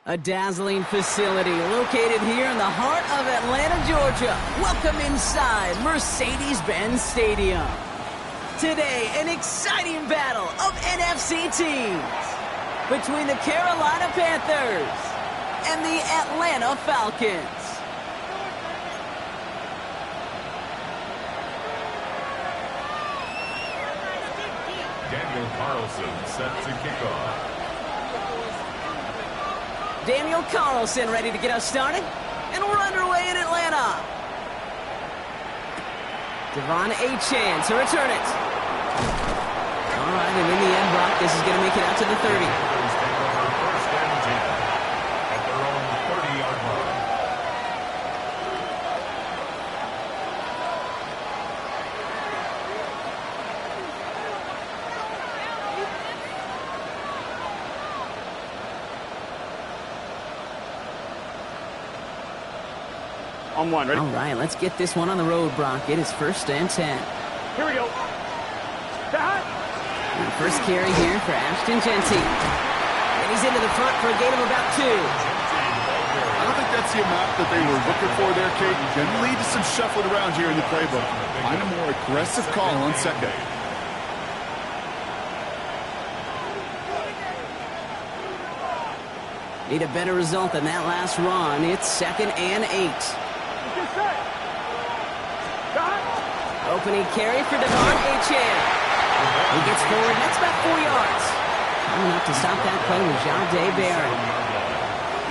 A dazzling facility located here in the heart of Atlanta, Georgia. Welcome inside Mercedes-Benz Stadium. Today, an exciting battle of NFC teams between the Carolina Panthers and the Atlanta Falcons. Daniel Carlson set to kick off. Daniel Carlson ready to get us started, and we're underway in Atlanta. Devon Achane to return it. All right, and in the end, Brock, this is going to make it out to the 30. First and 10 at their own 30-yard line. On one, ready? All right, let's get this one on the road, Brock. It is first and 10. Here we go. And first carry here for Ashton Jeanty. And he's into the front for a gain of about 2. I don't think that's the amount that they were looking for there, Kate. Can lead to some shuffling around here in the playbook. Find a more aggressive call on second. Need a better result than that last run. It's second and 8. Opening carry for Devon Achane. He gets forward, that's about 4 yards. Enough to stop that play with Jahdae Barron.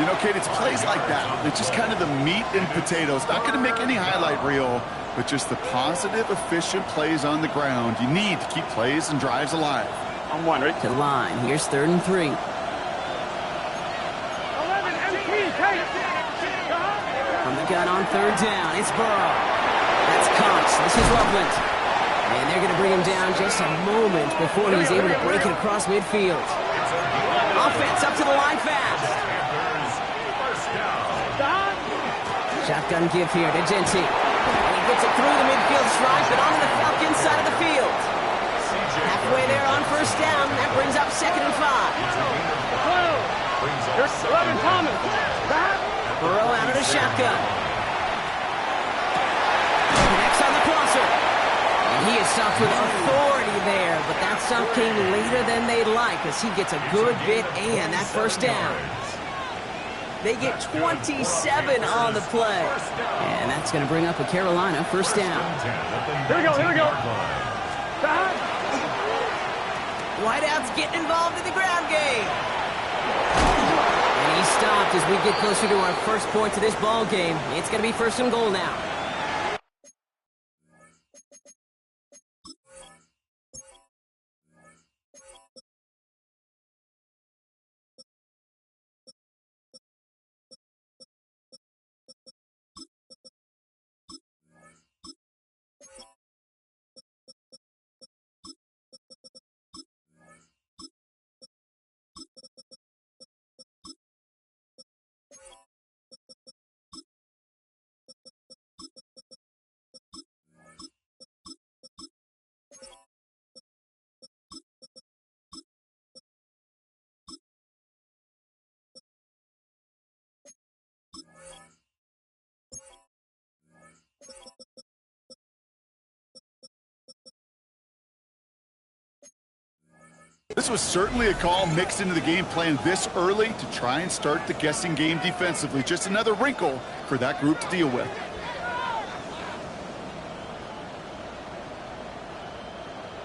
You know, Kate, it's plays like that. It's just kind of the meat and potatoes. Not going to make any highlight reel, but just the positive, efficient plays on the ground. You need to keep plays and drives alive. On one, ready? To the line, here's 3rd and 3. 11 MP, Kate. From the gun on 3rd down, it's Burrow. That's Cox, this is Loveland. And they're going to bring him down just a moment before he's able to break it across midfield. Offense up to the line fast. Shotgun give here to Jeanty. And he gets it through the midfield stripe and onto the Falcons side of the field. Halfway there on first down, that brings up 2nd and 5. 11 Thomas. Burrow out of the shotgun. Connects on the crosser. And he is stopped with authority there, but that stop came later than they'd like as he gets a good bit and that first down. They get 27 on the play. And that's going to bring up a Carolina first down. Here we go, here we go. Wideouts getting involved in the ground game. And he stopped as we get closer to our first point to this ball game. It's going to be 1st and goal now. This was certainly a call mixed into the game plan this early to try and start the guessing game defensively. Just another wrinkle for that group to deal with.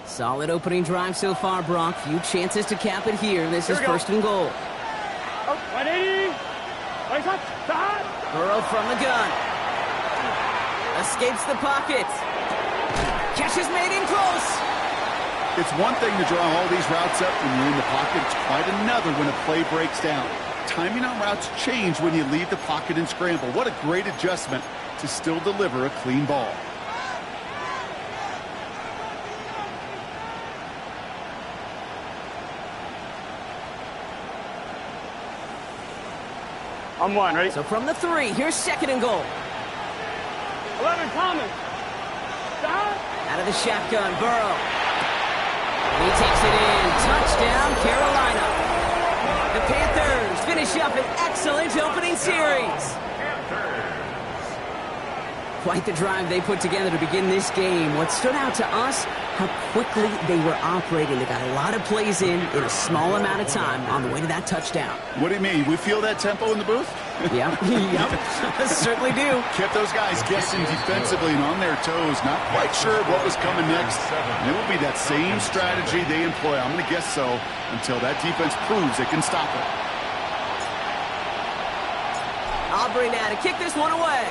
Solid opening drive so far, Brock. Few chances to cap it here. This is 1st and goal. 180. Burrow from the gun. Escapes the pocket. Catch is made in close. It's one thing to draw all these routes up when you're in the pocket. It's quite another when a play breaks down. Timing on routes change when you leave the pocket and scramble. What a great adjustment to still deliver a clean ball. On one, ready? So from the 3, here's 2nd and goal. 11 Thomas. Out of the shotgun, Burrow. He takes it in. Touchdown, Carolina. The Panthers finish finish up an excellent opening series. Quite the drive they put together to begin this game. What stood out to us, how quickly they were operating. They got a lot of plays in a small amount of time on the way to that touchdown. What do you mean? We feel that tempo in the booth? Yep, certainly do. Kept those guys guessing defensively and on their toes. Not quite sure what was coming next. And it will be that same strategy they employ. I'm going to guess so until that defense proves it can stop it. Aubrey now to kick this one away.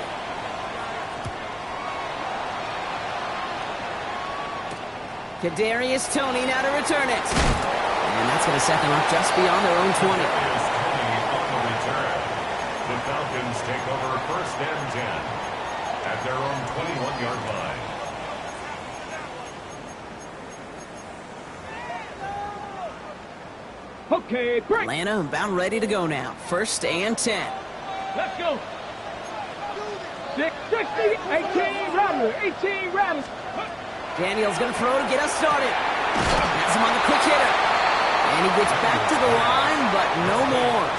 Kadarius Toney now to return it. And that's going to set them up just beyond their own 20. The Falcons take over first and 10 at their own 21-yard line. Okay, break. Atlanta about ready to go now. First and 10. Let's go. 660, 18 Rattler, 18 Rattler. Daniel's going to throw to get us started. Has him on the quick hitter. And he gets back to the line, but no more.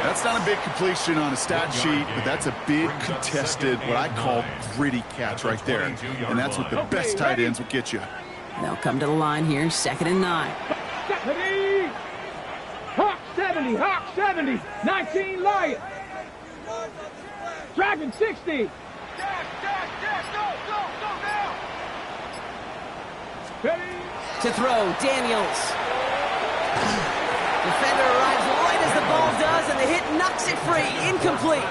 That's not a big completion on a stat sheet, but that's a big contested, what I call gritty catch right there. And that's what the best tight ends will get you. They'll come to the line here, 2nd and 9. Hawk 70, Hawk 70, 19 Lion. Dragon 60. To throw, Daniels. Defender arrives right as the ball does, and the hit knocks it free. Incomplete.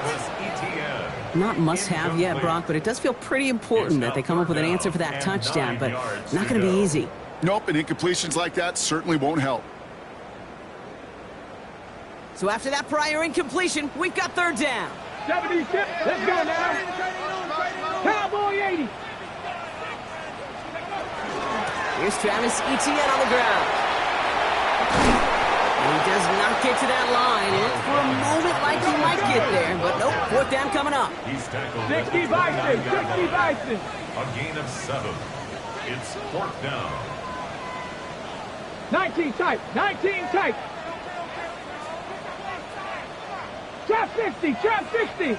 Not must-have yet, Brock, but it does feel pretty important that they come up with an answer for that touchdown, but not going to be easy. Nope, and incompletions like that certainly won't help. So after that prior incompletion, we've got 3rd down. 76, let's go now. Cowboy 80. Here's Travis Etienne on the ground. And he does not get to that line. Looked for a moment like he might get there, but nope, 4th down coming up. He's tackled 60 Bison, 60 Bison. A gain of 7. It's 4th down. 19 tight, 19 tight. Trap 60, trap 60.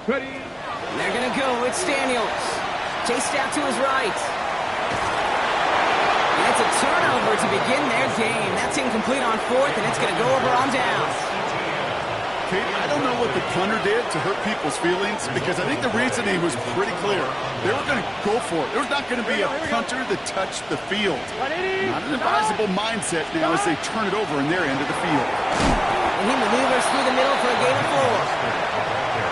Ready. And they're going to go. It's Daniels. Chased out to his right. And it's a turnover to begin their game. That's incomplete on 4th, and it's going to go over on downs. Kate, I don't know what the punter did to hurt people's feelings, because I think the reasoning was pretty clear. They were going to go for it. There's not going to be a punter that touched the field. Not an advisable mindset now as they turn it over in their end of the field. And he maneuvers through the middle for a gain of 4.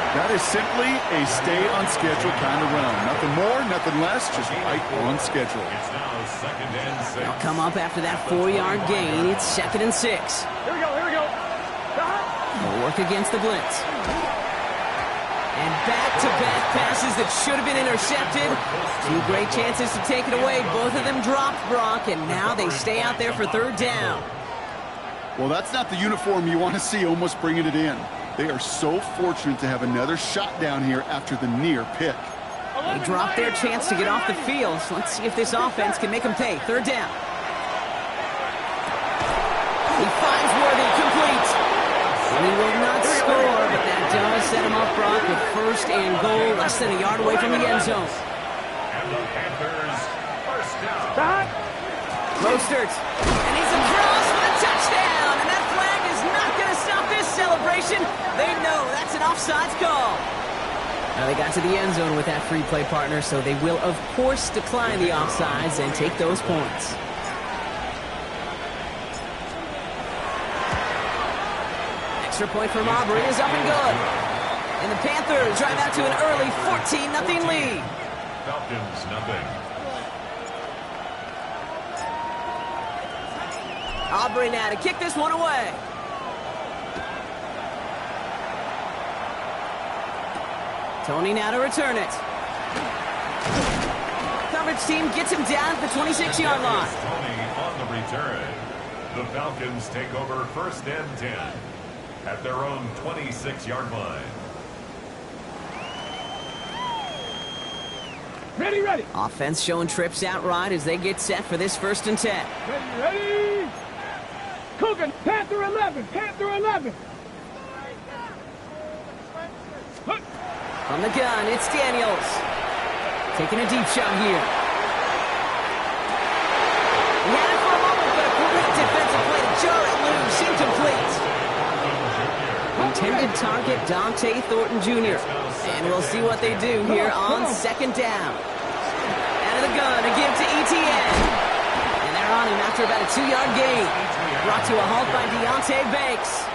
That is simply a stay-on-schedule kind of run. Nothing more, nothing less, just right on schedule. It's now 2nd and 6. They'll come up after that 4-yard gain. It's 2nd and 6. Here we go, here we go. They'll work against the blitz. And back-to-back passes that should have been intercepted. 2 great chances to take it away. Both of them dropped, Brock, and now they stay out there for 3rd down. Well, that's not the uniform you want to see almost bringing it in. They are so fortunate to have another shot down here after the near pick. They dropped their chance to get off the field. So let's see if this offense can make them pay. 3rd down. He finds Worthy, complete. And he will not score, but that does set him up, Brock, with 1st and goal, less than a yard away from the end zone. And the Panthers, 1st down. Mostert. And he's across for the touchdown. And that flag is not going to stop this celebration. They know that's an offsides call. Now they got to the end zone with that free play partner, so they will, of course, decline the offsides and take those points. Extra point from Aubrey is up and good. And the Panthers drive out to an early 14-0 lead. Falcons, nothing. Aubrey now to kick this one away. Toney now to return it. Coverage team gets him down at the 26-yard line. Toney on the return. The Falcons take over 1st and 10 at their own 26-yard line. Ready, ready. Offense showing trips out right as they get set for this 1st and 10. Ready, ready. Coogan, Panther 11, Panther 11. From the gun, it's Daniels. Taking a deep shot here. He had it for a moment, but a great defensive play to jar it loose. Incomplete. Intended target, Dante Thornton Jr. And we'll see what they do here on 2nd down. Out of the gun, a give to ETN. And they're on him after about a 2-yard gain. Brought to a halt by Deontay Banks.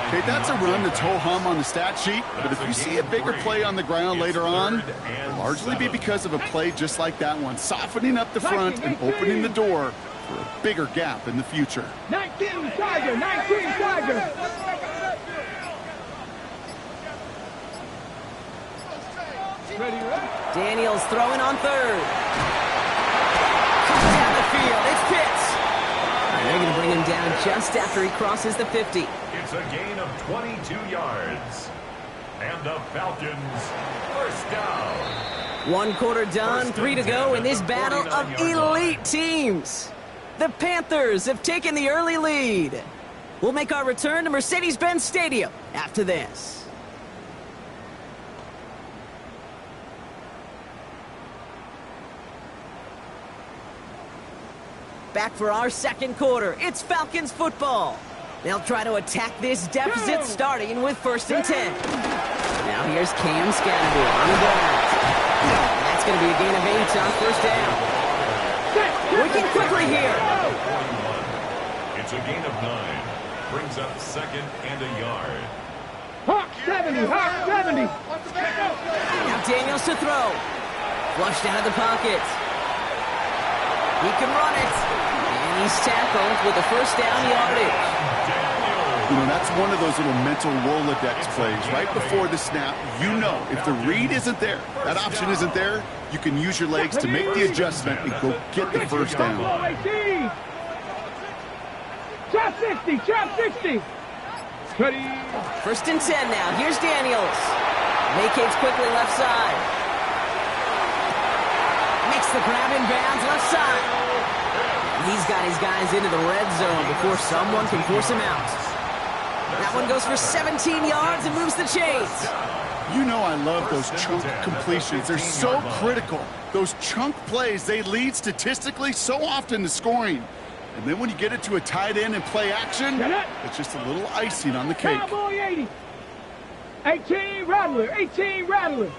Okay, that's a run that's ho-hum on the stat sheet, but if you see a bigger play on the ground later on, it'll largely be because of a play just like that one, softening up the front and opening the door for a bigger gap in the future. 19 Tiger, 19 Tiger. Ready, ready. Daniels throwing on 3rd. Comes down the field. It's Pitts. And they're going to bring him down just after he crosses the 50. It's a gain of 22 yards. And the Falcons, 1st down. 1 quarter done, 3 to go in this battle of elite teams. The Panthers have taken the early lead. We'll make our return to Mercedes-Benz Stadium after this. Back for our 2nd quarter. It's Falcons football. They'll try to attack this deficit starting with 1st and 10. Now here's Cam Scannable on the ground. That's going to be a gain of 8 on 1st down. Working quickly here. It's a gain of 9. Brings up 2nd and a yard. Hawk 70, Hawk 70. Now Daniels to throw. Flushed out of the pocket. He can run it. And he's tackled with a 1st down yardage. You know, that's one of those little mental Rolodex plays. Right before the snap, you know if the read isn't there, that option isn't there, you can use your legs to make the adjustment and go get the 1st down. Chop 60, chop 60. Ready. 1st and 10 now. Here's Daniels. Vacates quickly left side. Makes the grab in bounds left side. He's got his guys into the red zone before someone can force him out. That one goes for 17 yards and moves the chains. You know I love those chunk completions. They're so critical. Those chunk plays, they lead statistically so often to scoring. And then when you get it to a tight end and play action, it's just a little icing on the cake. Cowboy 80. 18 Rattler, 18 Rattler.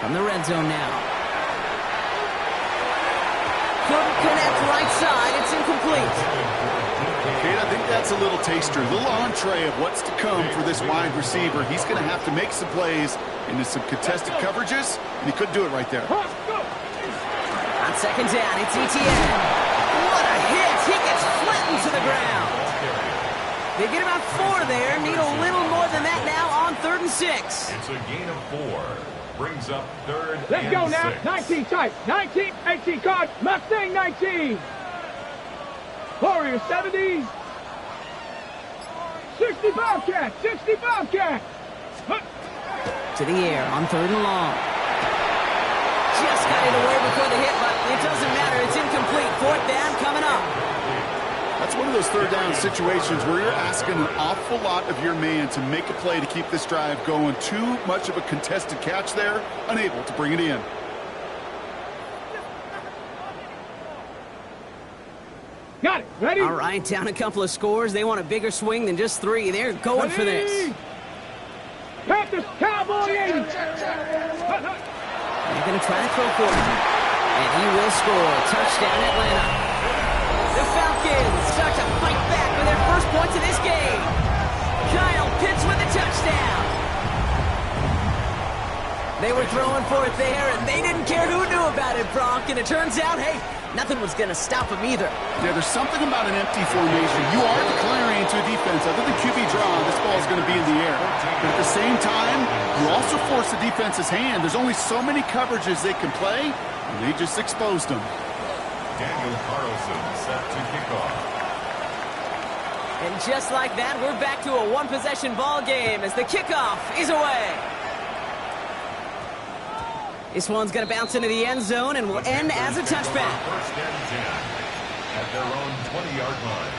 From the red zone now. Couldn't connect right side. It's incomplete. Kate, I think that's a little taster, a little entree of what's to come for this wide receiver. He's going to have to make some plays into some contested coverages, and he couldn't do it right there. On 2nd down, it's ETN. What a hit! He gets flattened to the ground. They get about 4 there. Need a little more than that now on 3rd and 6. It's a gain of 4. Brings up 3rd and 6. Let's go now. 19 type. 19, 18 card. Mustang 19. Warrior 70. 60 Bobcat. 60 Bobcat. To the air on 3rd and long. Just got it away before the hit, but it doesn't matter. It's incomplete. 4th down coming up. That's one of those 3rd down situations where you're asking an awful lot of your man to make a play to keep this drive going. Too much of a contested catch there, unable to bring it in. Got it. Ready? All right, down a couple of scores. They want a bigger swing than just 3. They're going for this. Panthers, Cowboy 80. They're going to try to throw for him. And he will score. Touchdown, Atlanta. The Falcons start to fight back for their first points of this game. Kyle Pitts with a touchdown. They were throwing for it there, and they didn't care who knew about it, Brock. And it turns out, hey, nothing was going to stop them either. Yeah, there's something about an empty formation. You are declaring to a defense, other than QB draw, this ball is going to be in the air. But at the same time, you also force the defense's hand. There's only so many coverages they can play, and they just exposed them. Daniel Carlson set to kick off. And just like that, we're back to a one-possession ball game as the kickoff is away. This one's going to bounce into the end zone and will end as a touchback. First and 10 at their own 20-yard line.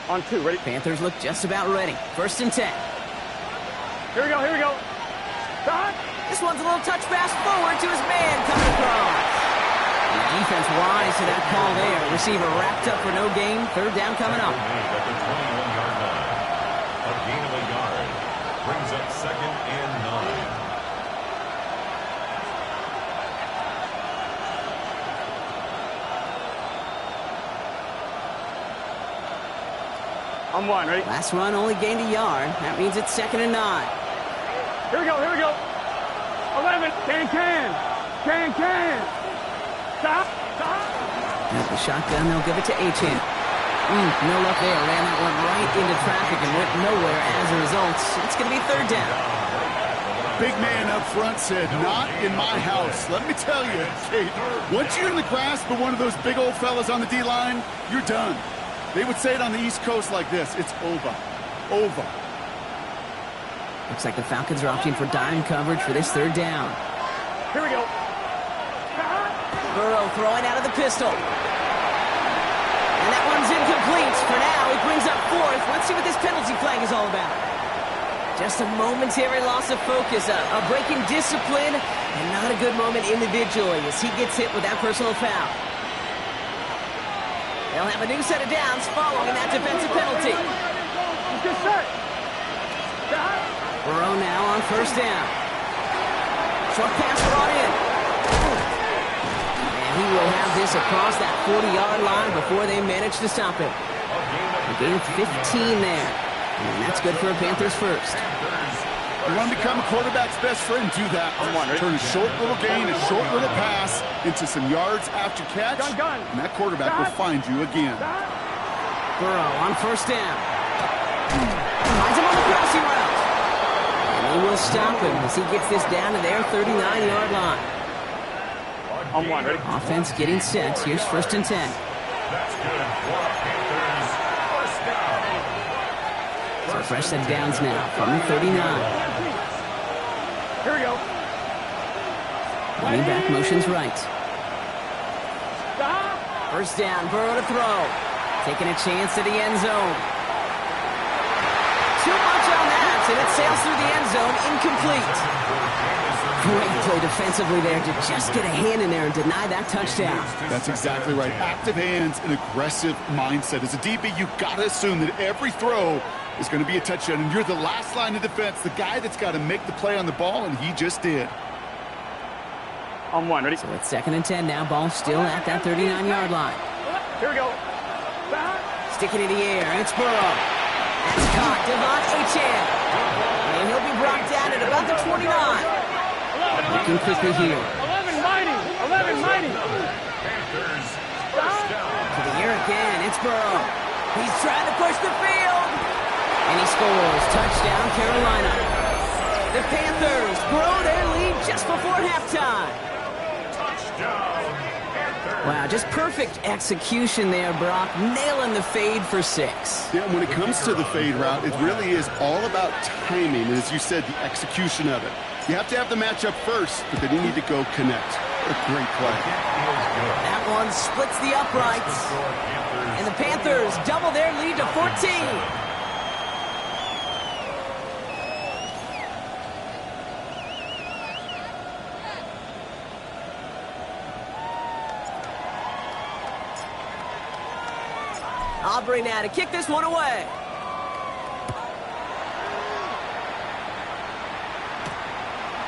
On 2, ready? Panthers look just about ready. First and 10. Here we go, here we go. Stop. This one's a little touch pass forward to his man coming across. The defense wise to that call there. Receiver wrapped up for no gain. Third down coming up. At the 21-yard line. A gain of a yard. Brings up second and 9. On 1, ready? Last run only gained a yard. That means it's second and 9. Here we go, here we go. 11, can. Stop. At the shotgun, they'll give it to Achane. No luck there. Ran that one right into traffic and went nowhere as a result. It's going to be third down. Big man up front said, not in my house. Let me tell you, Kate, once you're in the grasp of one of those big old fellas on the D-line, you're done. They would say it on the East Coast like this, it's over. Over. Looks like the Falcons are opting for dime coverage for this third down. Here we go. Burrow throwing out of the pistol. And that one's incomplete. For now, he brings up fourth. Let's see what this penalty flag is all about. Just a momentary loss of focus, a break in discipline, and not a good moment individually as he gets hit with that personal foul. They'll have a new set of downs following that defensive penalty. Burrow now on first down. Short pass brought in. And he will have this across that 40-yard line before they manage to stop him. A gain of 15 there. And that's good for a Panthers first. You want to become a quarterback's best friend, do that. Turn a short little gain, a short little pass into some yards after catch, and that quarterback will find you again. Burrow on first down. Finds him on the crossing route. And they will stop him as he gets this down to their 39-yard line. On 1, ready? Offense getting set. Here's first and 10. That's good for Panthers. First down. So fresh set of downs now from the 39. Here we go. Running back motions right. Stop. First down, Burrow to throw. Taking a chance to the end zone. Too much on that, and it sails through the end zone, incomplete. Great play defensively there to just get a hand in there and deny that touchdown. That's exactly right. Active hands and aggressive mindset. As a DB, you've got to assume that every throw is going to be a touchdown, and you're the last line of defense, the guy that's got to make the play on the ball, and he just did. On 1, ready? So it's second and 10 now. Ball still at that 39-yard line. Here we go. Sticking in the air, and it's Burrow. That's caught. Devon Achane. And he'll be brought down at about the 29. Looking quickly here. 11 mighty. Panthers. First down. To the air again. It's Burrow. He's trying to push the field. And he scores. Touchdown, Carolina. The Panthers grow their lead just before halftime. Touchdown. Panthers. Wow, just perfect execution there, Brock. Nailing the fade for 6. Yeah, when it comes to the fade route, it really is all about timing, and as you said, the execution of it. You have to have the matchup first, but then you need to go connect. A great play. That one splits the uprights. And the Panthers double their lead to 14. Aubrey now to kick this one away.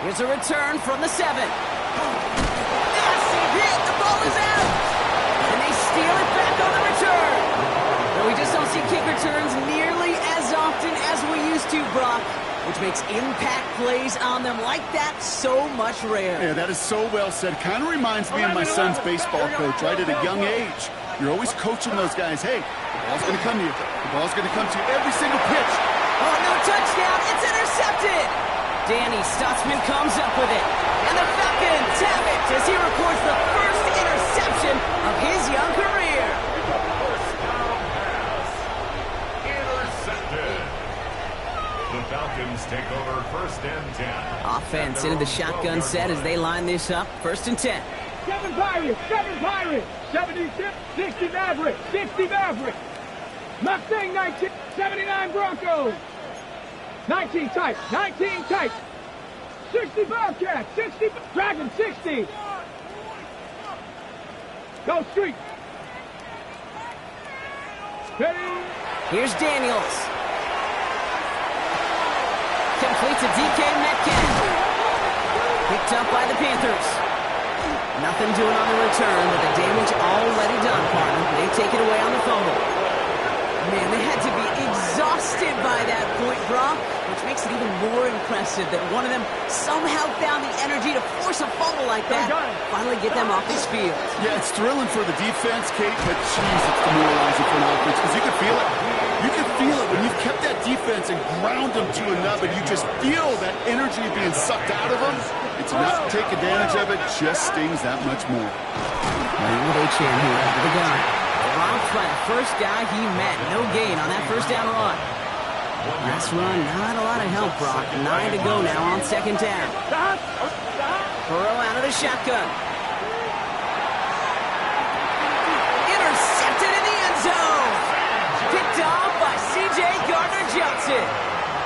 Here's a return from the 7. Massive hit. The ball is out. And they steal it back on the return. But we just don't see kick returns nearly as often as we used to, Brock, which makes impact plays on them like that so much rarer. Yeah, that is so well said. Kind of reminds me of my son's baseball coach right at a young age. You're always coaching those guys. Hey, the ball's going to come to you. The ball's going to come to you every single pitch. Oh, no touchdown. It's intercepted. Danny Stutzman comes up with it. And the Falcons have it as he records the first interception of his young career. First down pass. Intercepted. The Falcons take over first and 10. Offense into the shotgun set as they line this up. First and 10. 7 Pirates, 7 Pirates, 76, 60 Mavericks, 60 Mavericks. Mustang 19, 79 Broncos. 19 type, 19 type. 60 Bobcats, 60 Dragon, 60. Go Street. Ready? Here's Daniels. Complete to DK Metcalf. Picked up by the Panthers. Nothing doing on the return, but the damage already done, partner. They take it away on the fumble. Man, they had to be exhausted by that point, Brock, which makes it even more impressive that one of them somehow found the energy to force a fumble like that, finally get them off this field. Yeah, it's thrilling for the defense, Kate, but jeez, it's demoralizing for an offense because you can feel it. You can feel it when you've kept that defense and ground them to a nub, and you just feel that energy being sucked out of them. It's not to take advantage of it, just stings that much more. With H-Chan here out of the gun. Dropped by the first guy he met. No gain on that first down run. Last run, not a lot of help, Brock. 9 to go now on second down. Burrow out of the shotgun. Intercepted in the end zone. Picked off by C.J. Gardner-Johnson.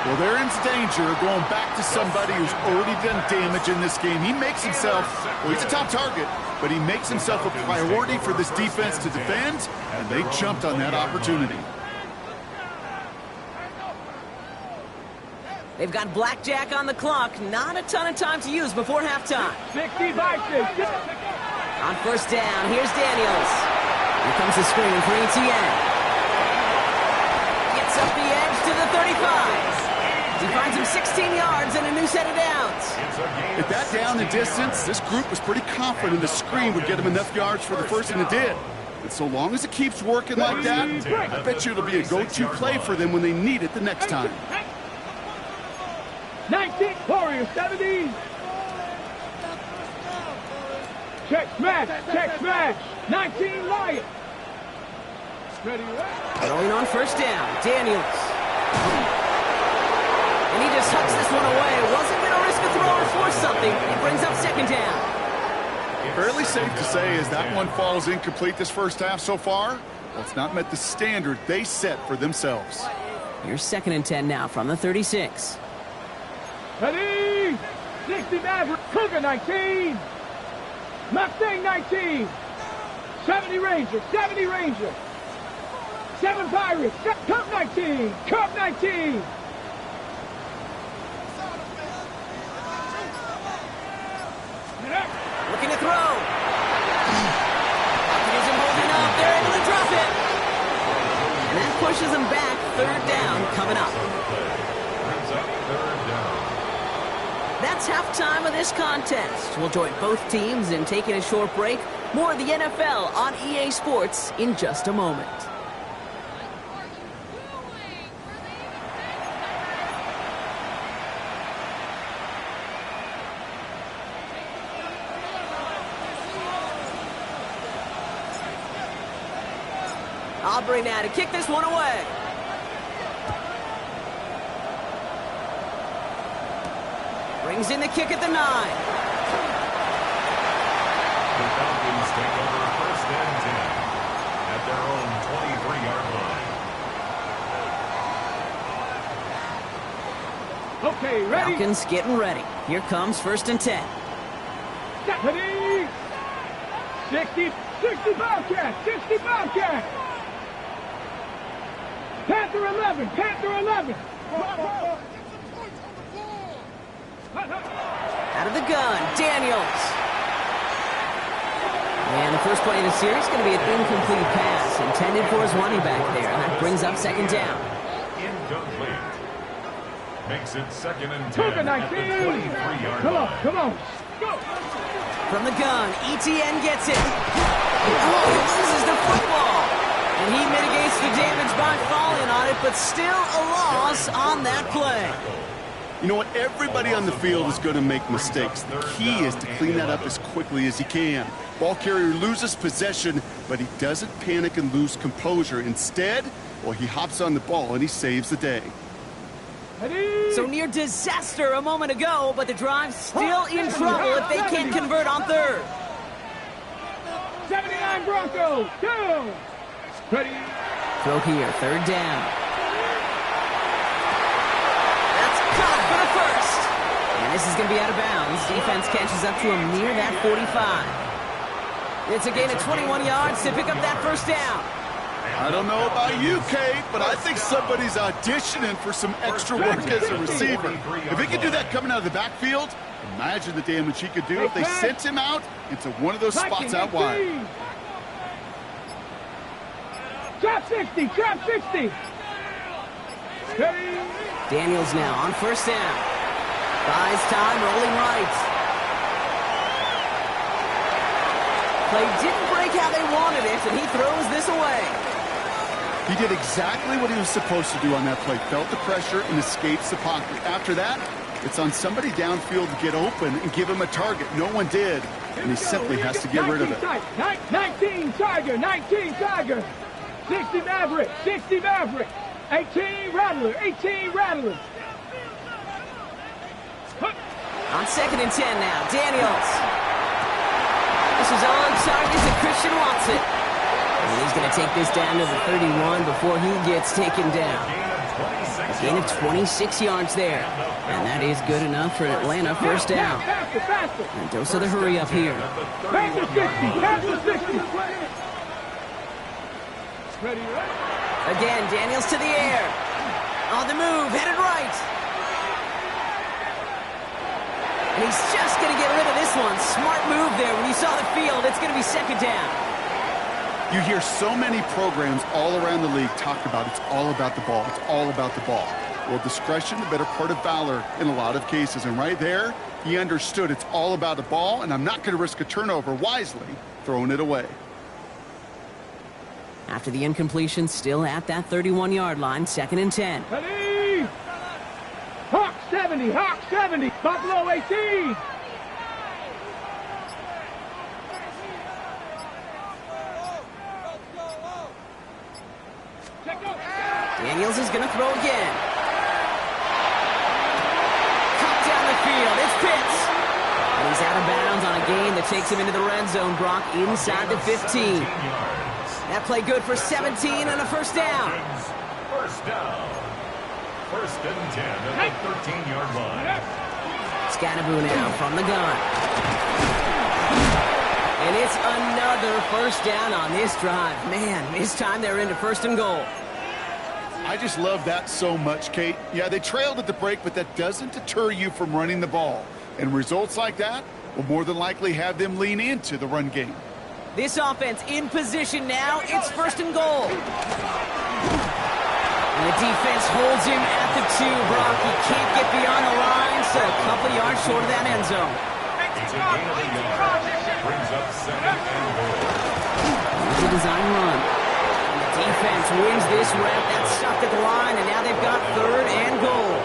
Well, they're in danger going back to somebody who's already done damage in this game. He makes himself, well, he's a top target, but he makes himself a priority for this defense to defend, and they jumped on that opportunity. They've got blackjack on the clock. Not a ton of time to use before halftime. 60 Vikings. On first down, here's Daniels. Here comes the screen for ETN. Gets up the edge to the 35. He finds him 16 yards and a new set of downs. At that down and distance, this group was pretty confident the screen would get him enough yards for the first, and it did. And so long as it keeps working like that, I bet you it'll be a go-to play for them when they need it the next time. 19 Warriors, 70. Check smash, 19 Lions. Ready, Throwing on first down, Daniels. And he just hucks this one away. Wasn't going to risk a throw or force something. It brings up second down. Fairly safe to say as that one falls incomplete this first half so far, well, it's not met the standard they set for themselves. Here's second and 10 now from the 36. Ready? 60 Maverick, Cougar 19. Mustang 19. 70 Ranger, 70 Ranger. 7 Pirates, Cub 19, Cub 19. Looking to throw. He isn't holding up. They're able to drop it. And that pushes them back. Third down coming up. That's halftime of this contest. We'll join both teams in taking a short break. More of the NFL on EA Sports in just a moment. Aubrey now to kick this one away. Brings in the kick at the 9. The Falcons take over first and 10 at their own 23-yard line. Okay, ready? Falcons getting ready. Here comes first and 10. Ready? 60 Bobcats, 60 Bobcats. Panther 11, Panther 11. Out of the gun, Daniels. And the first play of the series is going to be an incomplete pass intended for his running back there. And that brings up second down. Incomplete. Makes it second and 10 at the 23-yard line. Come on. Go. From the gun, ETN gets it. Oh, he loses the football. And he mitigates the damage by falling on it, but still a loss on that play. You know what? Everybody on the field is going to make mistakes. The key is to clean that up as quickly as he can. Ball carrier loses possession, but he doesn't panic and lose composure. Instead, well, he hops on the ball and he saves the day. So near disaster a moment ago, but the drive's still in trouble if they can't convert on third. 79 Broncos, go! Ready? Throw here, third down. That's caught for the first. And this is going to be out of bounds. Defense catches up to him near that 45. It's a gain of 21 yards to pick up that first down. I don't know about you, Kate, but I think somebody's auditioning for some extra work as a receiver. If he could do that coming out of the backfield, imagine the damage he could do if they sent him out into one of those spots out wide. Trap 60, trap 60. Daniels now on first down. Buys time, rolling right. Play didn't break how they wanted it, and he throws this away. He did exactly what he was supposed to do on that play. Felt the pressure and escapes the pocket. After that, it's on somebody downfield to get open and give him a target. No one did, and he simply has to get rid of it. 19 Tiger, 19 Tiger. 60 Maverick, 60 Maverick. 18 Rattler, 18 Rattler. On 2nd and 10 now, Daniels. This is all targets and Christian wants it. And he's going to take this down to the 31 before he gets taken down. A gain of 26 yards there. And that is good enough for Atlanta first down. And dose of the hurry up here. Pass the 60, pass the 60. Again, Daniels to the air. On the move, headed right. And he's just going to get rid of this one. Smart move there. When you saw the field, it's going to be second down. You hear so many programs all around the league talk about it's all about the ball. It's all about the ball. Well, discretion, the better part of valor in a lot of cases. And right there, he understood it's all about the ball, and I'm not going to risk a turnover, wisely throwing it away. After the incompletion, still at that 31-yard line, 2nd and 10. Ready? Hawk 70, Hawk 70, Buffalo 18. Daniels is going to throw again. Cut down the field. It's Pitts. And he's out of bounds on a gain that takes him into the red zone, Brock, inside the 15. That play good for 17 and a first down. First down. 1st and 10 at the 13-yard line. Scatterboo now from the gun. And it's another first down on this drive. Man, this time they're into 1st and goal. I just love that so much, Kate. Yeah, they trailed at the break, but that doesn't deter you from running the ball. And results like that will more than likely have them lean into the run game. This offense in position now. It's 1st and goal. And the defense holds him at the 2, Brock. He can't get beyond the line, so a couple yards short of that end zone. It's a gain of a yard. Brings up 2nd and goal. It's a design run. And the defense wins this rep. That's stuck at the line, and now they've got 3rd and goal.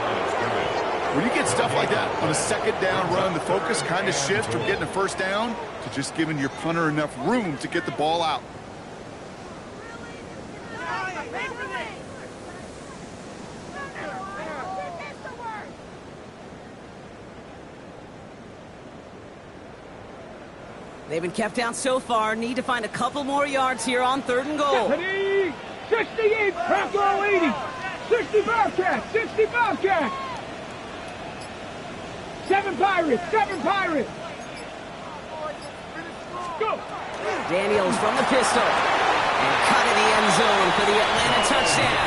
When you get stuff like that on a 2nd down run, the focus kind of shifts from getting a 1st down to just giving your punter enough room to get the ball out. They've been kept out so far. Need to find a couple more yards here on 3rd and goal. 68, Bronco 80. 60 Bobcat, 60 Bobcat. 7 Pirates, 7 Pirates. Go. Daniels from the pistol. And cut in the end zone for the Atlanta touchdown.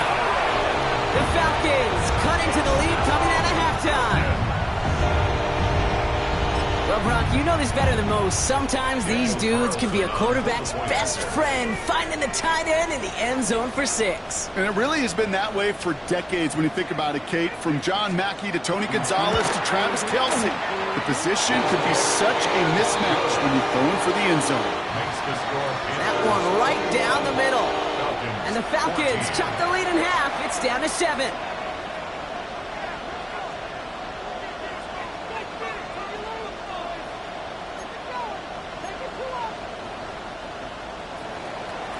The Falcons cut into the lead coming out of halftime. Well, Brock, you know this better than most. Sometimes these dudes can be a quarterback's best friend, finding the tight end in the end zone for 6. And it really has been that way for decades when you think about it, Kate. From John Mackey to Tony Gonzalez to Travis Kelce. The position could be such a mismatch when you're going for the end zone. Makes the score. That one right down the middle. Falcons And the Falcons chop the lead in half. It's down to 7.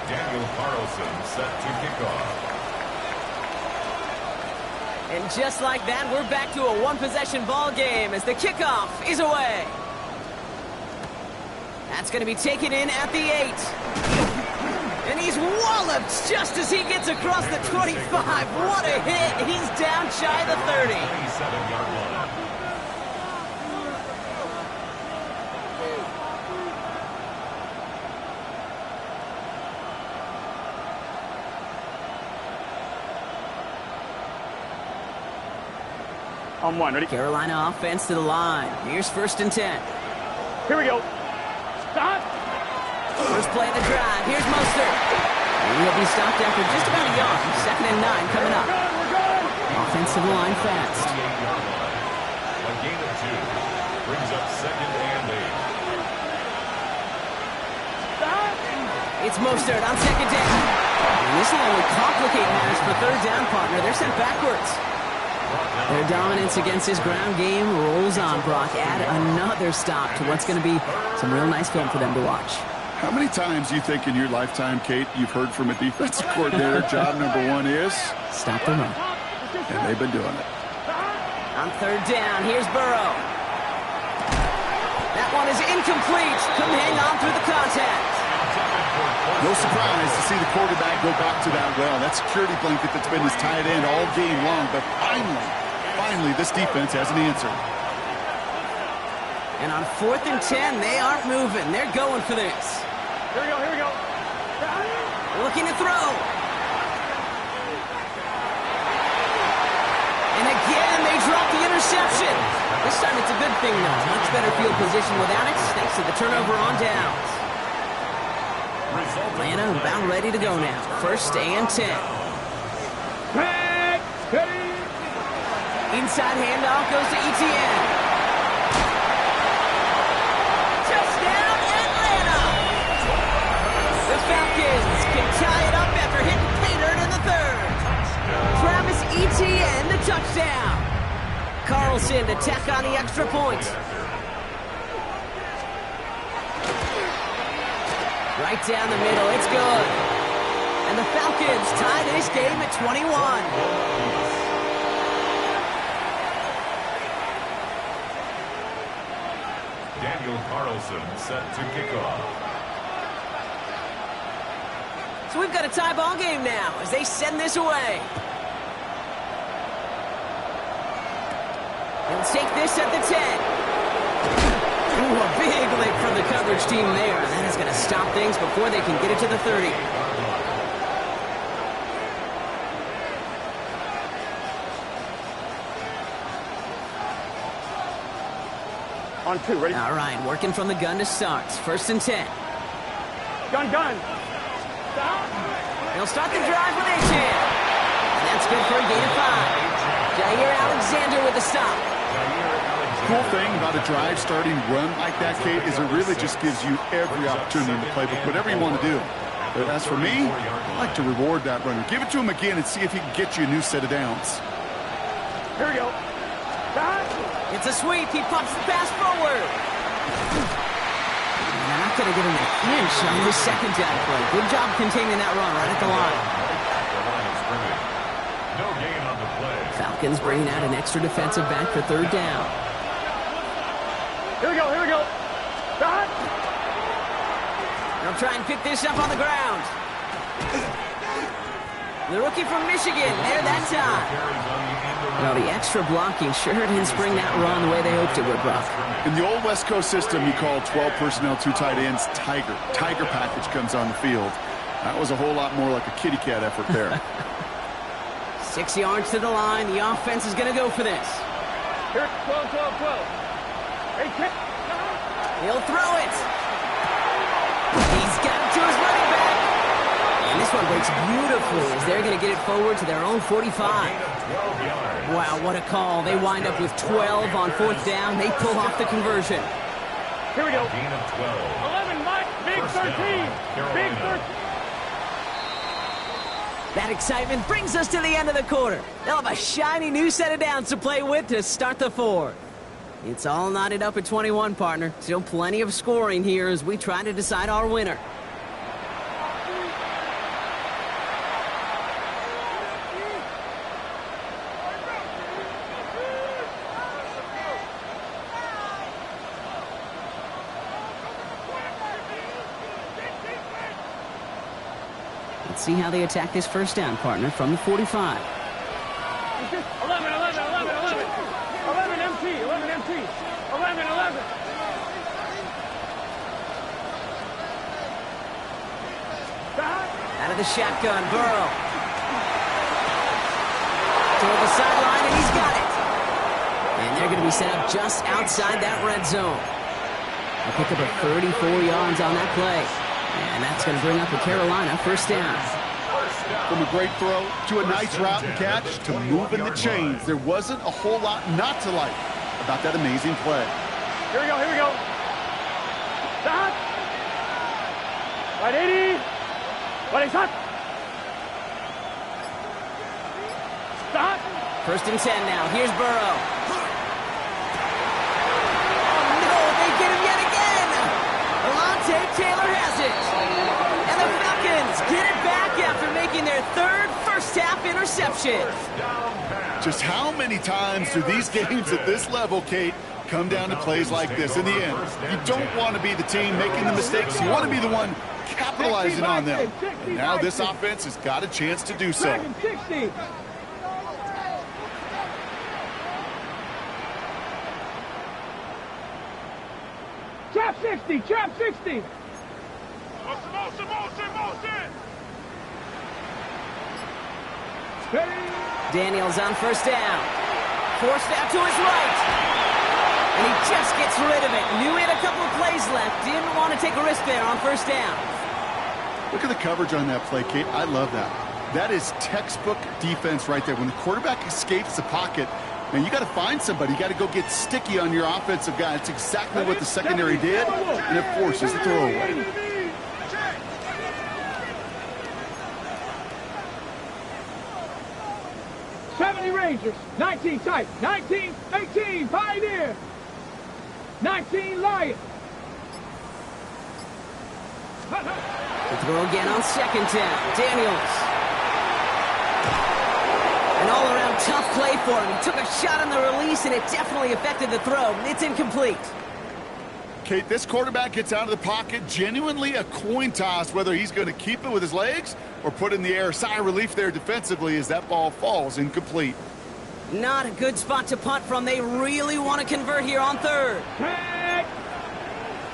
Daniel Carlson set to kick off. And just like that, we're back to a one-possession ball game as the kickoff is away. That's going to be taken in at the 8. And he's walloped just as he gets across the 25. What a hit. He's down shy of the 30. 27-yard line. On 1, ready? Carolina offense to the line. Here's 1st and 10. Here we go. Stop. First play of the drive. Here's Mostert. And he'll be stopped after just about a yard. 2nd and 9 coming up. We're good. Offensive line fast. 28-yard line. A gain of 2. Brings up 2nd and 8. Stop. It's Mostert on 2nd down. And this will only complicate matters for 3rd down, partner. They're sent backwards. Their dominance against his ground game rolls on, Brock. Add another stop to what's going to be some real nice film for them to watch. How many times do you think in your lifetime, Kate, you've heard from a defensive coordinator, job number 1 is? Stop the run. And they've been doing it. On 3rd down, here's Burrow. That one is incomplete. Couldn't hang on through the contact. No surprise to see the quarterback go back to that well. That security blanket that's been his tight end all game long. But finally, this defense has an answer. And on 4th and 10, they aren't moving. They're going for this. Here we go. Here we go. Looking to throw. And again, they drop the interception. This time it's a good thing, though. Much better field position without it, thanks to the turnover on downs. Atlanta about ready to go now. 1st and 10. Inside handoff goes to Etienne. Touchdown, Atlanta! The Falcons can tie it up after hitting pay dirt in the 3rd. Travis Etienne, the touchdown. Carlson to tack on the extra point. Right down the middle, it's good. And the Falcons tie this game at 21. Daniel Carlson set to kick off. So we've got a tie ball game now as they send this away. They'll take this at the 10. Ooh, a big lick from the coverage team there. That is going to stop things before they can get it to the 30. On 2, ready? All right, working from the gun to start. 1st and 10. Gun. Stop. They'll start the drive with Etienne. And that's good for a gain of 5. Jair Alexander with the stop. Cool thing about a drive starting run like that, Kate, is it really just gives you every opportunity in the playbook, whatever you want to do. But as for me, I like to reward that runner. Give it to him again and see if he can get you a new set of downs. Here we go. Stop. It's a sweep. He pumps the pass forward. And not going to get him a pinch on the 2nd down play. Good job containing that run right at the line. No gain on the play. Falcons bringing out an extra defensive back for 3rd down. Here we go. Stop. They'll try and pick this up on the ground. The rookie from Michigan, there that time. Well, the extra blocking sure didn't spring that run the way they hoped it would, Brock. In the old West Coast system, you call 12 personnel, 2 tight ends, Tiger. Tiger package comes on the field. That was a whole lot more like a kitty cat effort there. 6 yards to the line. The offense is going to go for this. Here, 12. He'll throw it. He's got it to his running back. And this one breaks beautifully as they're going to get it forward to their own 45. Wow, what a call. They wind up with 12 on 4th down. They pull off the conversion. Here we go. Gain of 12. 11, Mike. Big 13. Big 13. That excitement brings us to the end of the quarter. They'll have a shiny new set of downs to play with to start the fourth. It's all knotted up at 21, partner. Still plenty of scoring here as we try to decide our winner. Let's see how they attack this first down, partner, from the 45. 11 MT. 11. Out of the shotgun, Burrow. Toward the sideline, and he's got it. And they're going to be set up just outside that red zone. They pick up a 34 yards on that play. And that's going to bring up a Carolina first down. From a great throw to a nice route and catch to moving the chains, there wasn't a whole lot not to like about that amazing play. Here we go. Stop. Right 80. Right hot. Stop. First and 10 now. Here's Burrow. Oh, no, they get him yet again. Alontae Taylor has it. And the Falcons get it back after making their third first-half interception. Just how many times do these games at this level, Kate, come down to plays like this? In the end, you don't want to be the team making the mistakes. You want to be the one capitalizing on them. And now this offense has got a chance to do so. 60. Trap 60. Motion. Daniels on first down. Forced out to his right. And he just gets rid of it. Knew he had a couple of plays left. Didn't want to take a risk there on first down. Look at the coverage on that play, Kate. I love that. That is textbook defense right there. When the quarterback escapes the pocket, man, you got to find somebody. You got to go get sticky on your offensive guy. It's exactly what the secondary did, and it forces the throwaway. Rangers, 19 tight, 19, 18, Pioneer, 19 Lions. The throw again on second down. Daniels. An all-around tough play for him. He took a shot on the release, and it definitely affected the throw. It's incomplete. Kate, this quarterback gets out of the pocket, genuinely a coin toss whether he's going to keep it with his legs or put in the air. Sigh of relief there defensively as that ball falls incomplete. Not a good spot to punt from. They really want to convert here on third.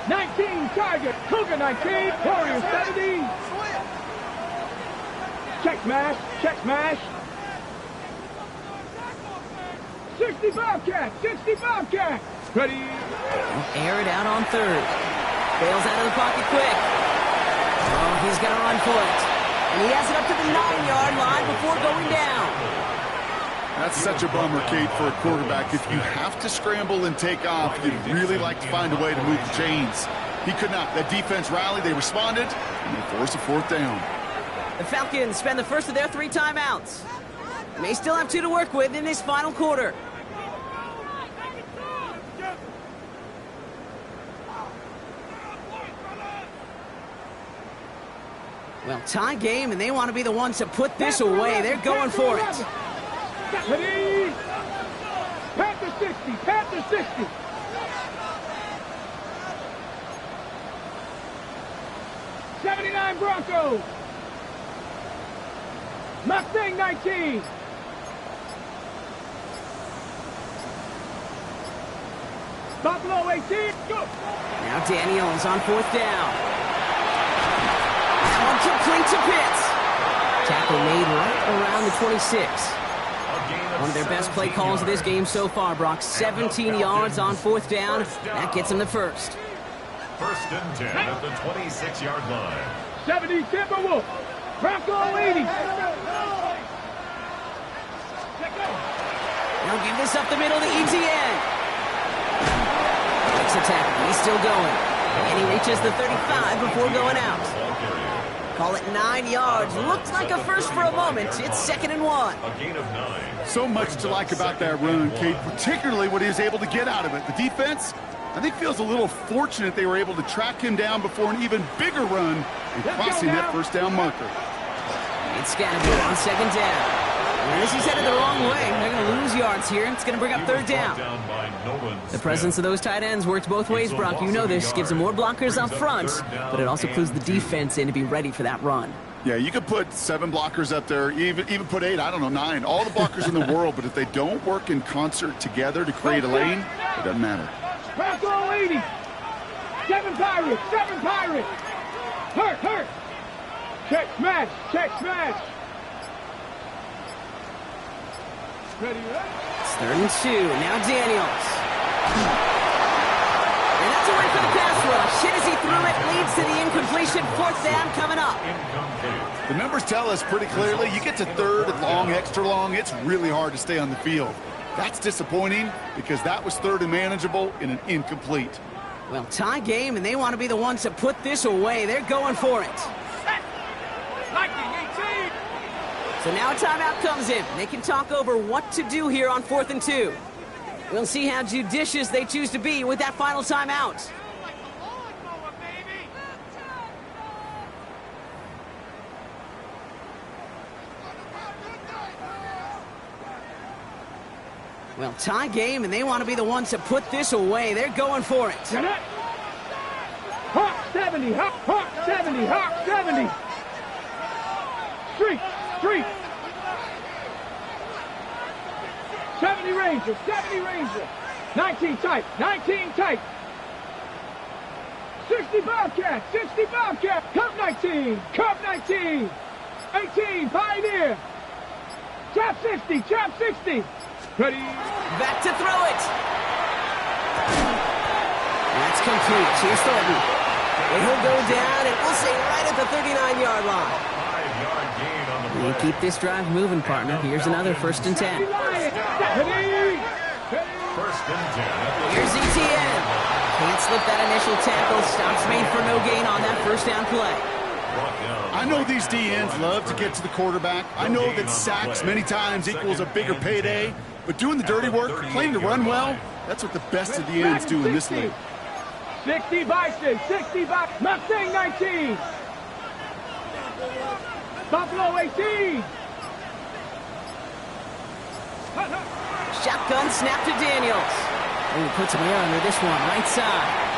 19 Tiger, Cougar 19, Warriors 70. Check smash. 65 cat. Ready. Air it out on third. Bails out of the pocket quick. Oh, he's got to run for it. And he has it up to the 9-yard line before going down. That's such a bummer, Kate, for a quarterback. If you have to scramble and take off, you'd really like to find a way to move the chains. He could not. That defense rallied, they responded, and they forced a fourth down. The Falcons spend the first of their 3 timeouts. May still have 2 to work with in this final quarter. Well, tie game, and they want to be the ones to put this away. They're going for it. Ready. Panther 60. 79 Broncos. Mustang 19. Buffalo 18. Go. Now Daniels on fourth down. That one complete to Pitts. Tackle made right around the 26. One of their best play calls of this game so far, Brock. 17 yards on fourth down. That gets him the first. First and 10 at the 26-yard line. 70 Timberwolves. Bronco 80. Now give this up the middle to ETN. Makes a tackle. He's still going. And he reaches the 35 before going out. Call it 9 yards. Looked like a first for a moment. It's 2nd and 1. A gain of 9. So much to like about that run, Kate, particularly what he was able to get out of it. The defense, I think, feels a little fortunate they were able to track him down before an even bigger run and crossing that first down marker. It's Scannable on 2nd down. As he's headed the wrong way, they're going to lose yards here. It's going to bring up 3rd down. The presence of those tight ends works both ways, Brock. You know this. Gives them more blockers up front, but it also clues the defense in to be ready for that run. Yeah, you could put 7 blockers up there, even put 8, I don't know, 9. All the blockers in the world, but if they don't work in concert together to create a lane, it doesn't matter. Falcon 80. 7 Pirates. 7 Pirates. Hurt. Check smash. Ready, It's 3rd and 2. Now Daniels. And that's away for the pass rush. Hit as he threw it. Leads to the incompletion. 4th down coming up. The numbers tell us pretty clearly, you get to 3rd and long, extra long, it's really hard to stay on the field. That's disappointing because that was 3rd and manageable in an incomplete. Well, tie game, and they want to be the ones to put this away. They're going for it. So now a timeout comes in. They can talk over what to do here on 4th and 2. We'll see how judicious they choose to be with that final timeout. Well, tie game, and they want to be the ones to put this away. They're going for it. Hawk 70, Hawk 70, Hawk 70. Streak. 70 Ranger. 19 tight. 60 Bobcat. Cup 19. 18 Pioneer. Trap 60. Ready. Back to throw it. That's complete. Here's Thornton. And he'll go down, and we'll say right at the 39-yard line. 5-yard gain on the play. You keep this drive moving, partner. Here's another 1st and 10. First and 10. Here's ETN. Can't slip that initial tackle. Stops made for no gain on that 1st down play. I know these DNs love to get to the quarterback. I know that sacks many times equals a bigger payday. But doing the dirty work, playing to run well, that's what the best of the ends do in this league. 60 Bison. Mustang 19. Buffalo 18. Shotgun snap to Daniels. Oh, he puts him there under this one, right side.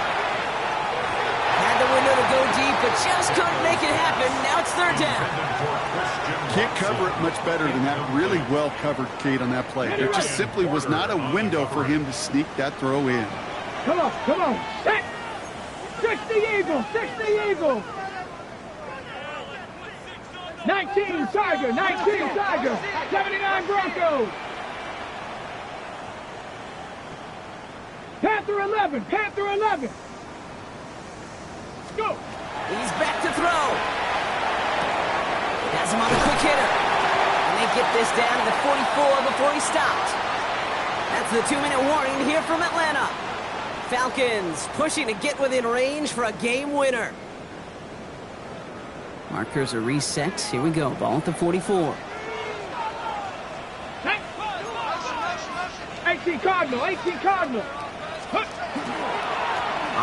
Had the window to go deep, but just couldn't make it happen. Now it's 3rd down. Can't cover it much better than that really well-covered Kate on that play. There just simply was not a window for him to sneak that throw in. Come on. Set. 60 Eagle. 19 Tiger. 79 Broncos. Panther 11. Go. He's back to throw. Has him on a quick hitter. And they get this down to the 44 before he stopped. That's the 2-minute warning here from Atlanta. Falcons pushing to get within range for a game winner. Markers are reset. Here we go. Ball at the 44. 18 Cardinal. On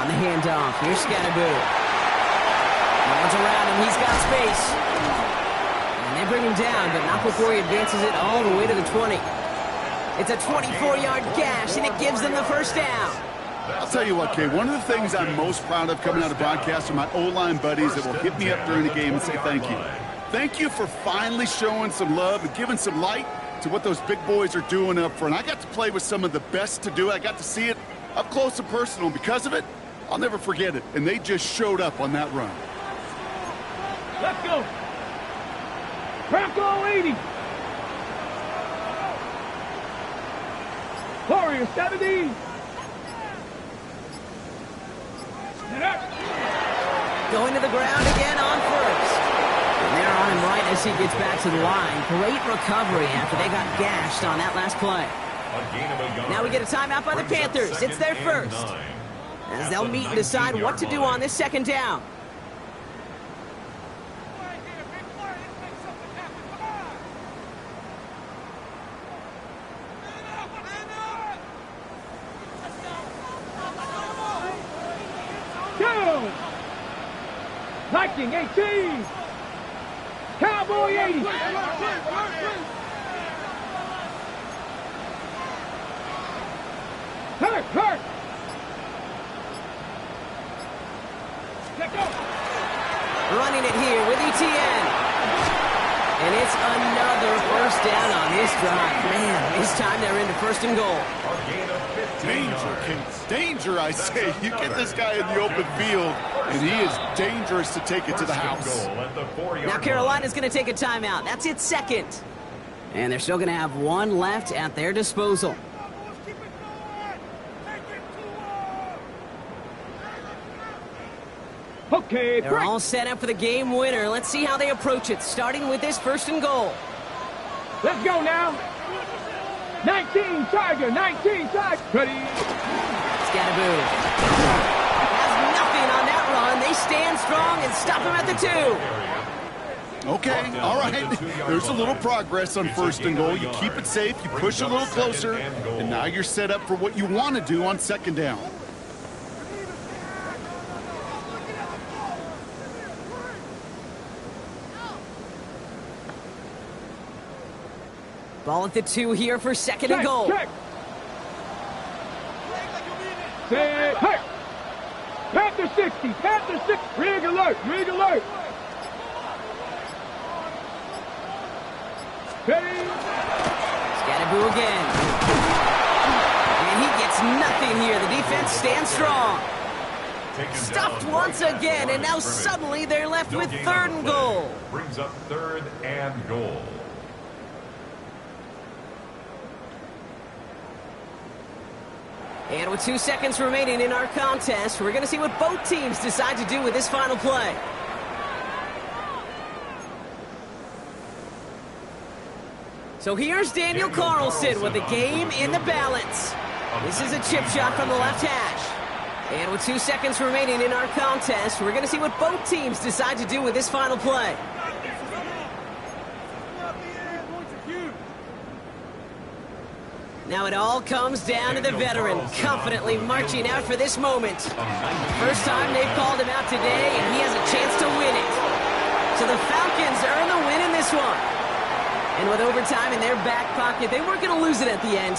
the handoff. Here's Scannable. Runs around him. He's got space. And they bring him down, but not before he advances it all the way to the 20. It's a 24-yard gash, and it gives them the 1st down. I'll tell you what, Kay, one of the things I'm most proud of coming out of broadcast are my O-line buddies that will hit me up during the game and say thank you. Thank you for finally showing some love and giving some light to what those big boys are doing up front. I got to play with some of the best to do it. I got to see it up close and personal, and because of it, I'll never forget it. And they just showed up on that run. Let's go. Bronco 80. Warrior 70. Going to the ground again on 1st. And they're on him right as he gets back to the line. Great recovery after they got gashed on that last play. Now we get a timeout by the Panthers. It's their 1st. As they'll meet and decide what to do on this 2nd down. Viking 18. Cowboy 80. Hurt. Let go. Running it here with ETN. And it's another first down on this drive. Man, this time they're into first and goal. A gain of 15 yards. Danger, I say. You get this guy in the open field, and he is dangerous to take it to the house. Now Carolina's going to take a timeout. That's its second. And they're still going to have one left at their disposal. Okay, They're all set up for the game winner. Let's see how they approach it, starting with this first and goal. let's go now. 19 Tiger, 19 Tiger. Ready? Scattaboo has nothing on that run. They stand strong and stop him at the 2. Okay, all right. There's a little progress on first and goal. You keep it safe, you push a little closer, and now you're set up for what you want to do on second down. Ball at the 2 here for second and goal. Check. Set. Hey. Panther 60. Panther 60. Rig alert. Rig alert. Ready? Scattaboo again. And he gets nothing here. The defense stands strong. Stuffed once again, and now suddenly they're left with third and goal. Brings up third and goal. And with 2 seconds remaining in our contest, we're going to see what both teams decide to do with this final play. So here's Daniel Carlson with the game in the balance. This is a chip shot from the left hash. And with 2 seconds remaining in our contest, we're going to see what both teams decide to do with this final play. Now it all comes down to the veteran, confidently marching out for this moment. First time they've called him out today, and he has a chance to win it. So the Falcons earn the win in this one. And with overtime in their back pocket, they weren't going to lose it at the end.